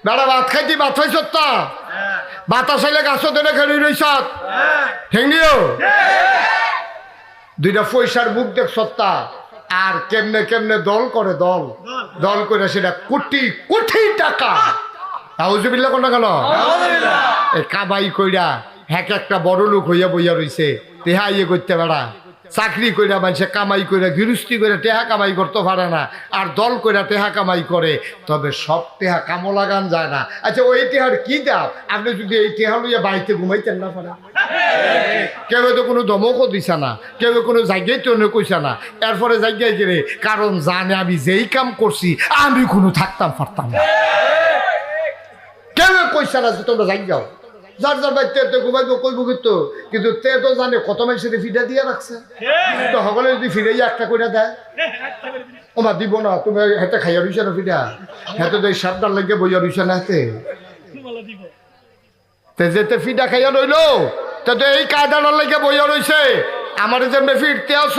বেড়া ভাত খাইতি ভাত খাইছ তা বাতাস আইলে গাছ ধরে খেলি রইস ঠেংনিও দুইটা পয়সার মুখ দেখ সত্তা আর কেমনে কেমনে দল করে দল দল করে সেটা কোটি কোটি টাকা আউযুবিল্লাহ কোন গেল এই কাবাই কইরা এক একটা বড় লোক হইয়া বইয়া রইছে তেহা ইয়ে করতে বেড়া চাকরি কইরা মানুষে কামাই কইরা গৃহস্থী করে টেহা কামাই করতে পারে না আর দল কইরা টেহা কামাই করে তবে সব টেহা কামো লাগান যায় না আচ্ছা ওই টেহার কি দাম আপনি যদি এই টেহা লইয়া বাড়িতে ঘুমাইতেন না পারেন কেউ তো কোনো ধমকও দিছে না কেউ কোনো জায়গায় তো কইছে না এরপরে জায়গায় গেলে কারণ জানে আমি যেই কাম করছি আমি কোনো থাকতাম পারতাম না কেউ কইছে না যে তোমরা যাই যাও যার যার বাড়িতে ঘুমাইবো কইব কিন্তু তে তো জানে কত মানুষের ফিডা দিয়ে রাখছে তো সকলে যদি ফিরে একটা করে দেয় ওমা দিব না তুমি হেঁটে খাইয়া রইছে না ফিডা হেঁটে তো এই সাতটার লাগে বইয়া রইছে না হেতে যেতে ফিডা খাইয়া রইলো তো এই কায়দাটার লাগে বইয়া রইছে আমার যে ফিরতে আস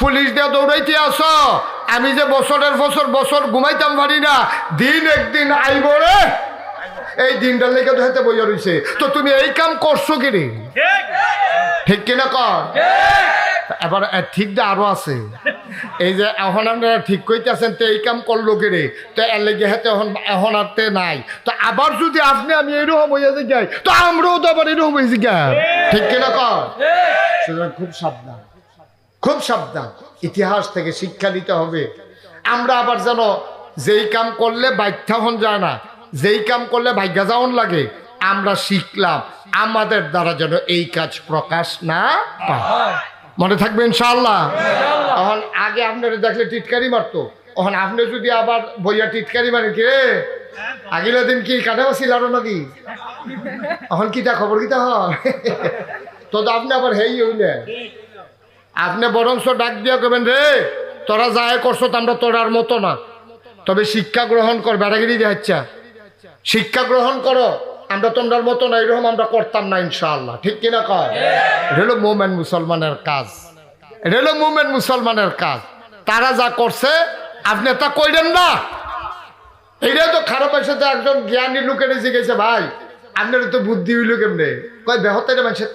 পুলিশ দিয়ে দৌড়াইতে আস আমি যে বছরের বছর ঘুমাইতাম পারি না দিন একদিন আইব রে এই দিনটার লেগে তো হাতে বইয়া রইছে তো তুমি এই কাম করছো কি রে ঠিক কিনা কর এবার ঠিক দা আরো আছে এই যে এখন আপনারা ঠিক কইতেছেন তো এই কাম করলো কি রে তো এর লেগে হাতে এখন আরতে নাই তো আবার যদি আপনি আমি এরকম হইয়া যাই তো আমরাও তো আবার এরকম হয়েছি যাই ঠিক কিনা কর সুতরাং খুব সাবধান ইতিহাস থেকে শিক্ষা নিতে হবে আমরা আবার যেন যেই কাম করলে বাধ্যা হন যায় না যেই কাম করলে ভাগ্যা যাওন লাগে আমরা শিখলাম আমাদের দ্বারা যেন এই কাজ প্রকাশ না পায় মনে থাকবে ইনশাআল্লাহ এখন আগে আপনারা দেখলে টিটকারি মারতো এখন আপনি যদি আবার বইয়া টিটকারি মারেন কে আগিলা দিন কি কাটাবাসি লাড়ো নাকি এখন কিতা খবর কিতা হয় তো আপনি আবার হেই হইলে আপনি বরংস ডাক দিয়া করবেন রে তোরা যায় করছো আমরা তোরার মতো না তবে শিক্ষা গ্রহণ কর বেড়াগিরি দেখাচ্ছা শিক্ষা গ্রহণ করো আমরা তোমার মতো না এরকম আমরা করতাম না ইনশাআল্লাহ ঠিক কিনা কয় এটা হলো মোমেন মুসলমানের কাজ এটা হলো মোমেন মুসলমানের কাজ তারা যা করছে আপনি তা কইলেন না এইটা তো খারাপ হয়েছে তো একজন জ্ঞানী লোকের এসে গেছে ভাই আপনার তো বুদ্ধি হইল কেমনে কয় বেহতের মানুষের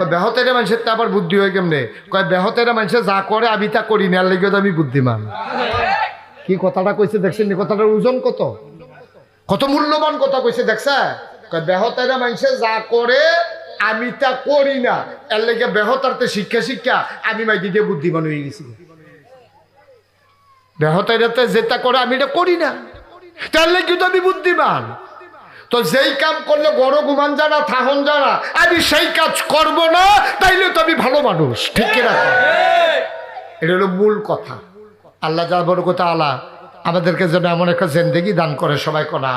বেহতের মানুষের আবার বুদ্ধি হয় কেমনে কয় বেহতের মানুষের যা করে আমি তা করি না লেগে তো আমি বুদ্ধিমান কি কথাটা কইছে দেখছেন কথাটার ওজন কত কত মূল্যবান কথা কইছে দেখছা বেহতারা মানুষে যা করে আমি তা করি না এর লেগে বেহতারতে শিক্ষা আমি মাইদি দিয়ে বুদ্ধিমান হয়ে গেছি বেহতারাতে যেটা করে আমি এটা করি না তার লেগে তো আমি বুদ্ধিমান তো যেই কাম করলে বড় গুমান জানা থাহন জানা আমি সেই কাজ করব না তাইলে তো আমি ভালো মানুষ ঠিক কিনা এটা হলো মূল কথা আল্লাহ যা বড় কথা আল্লাহ আমাদেরকে যেন এমন একটা জিন্দেগি দান করে সবাই কোনা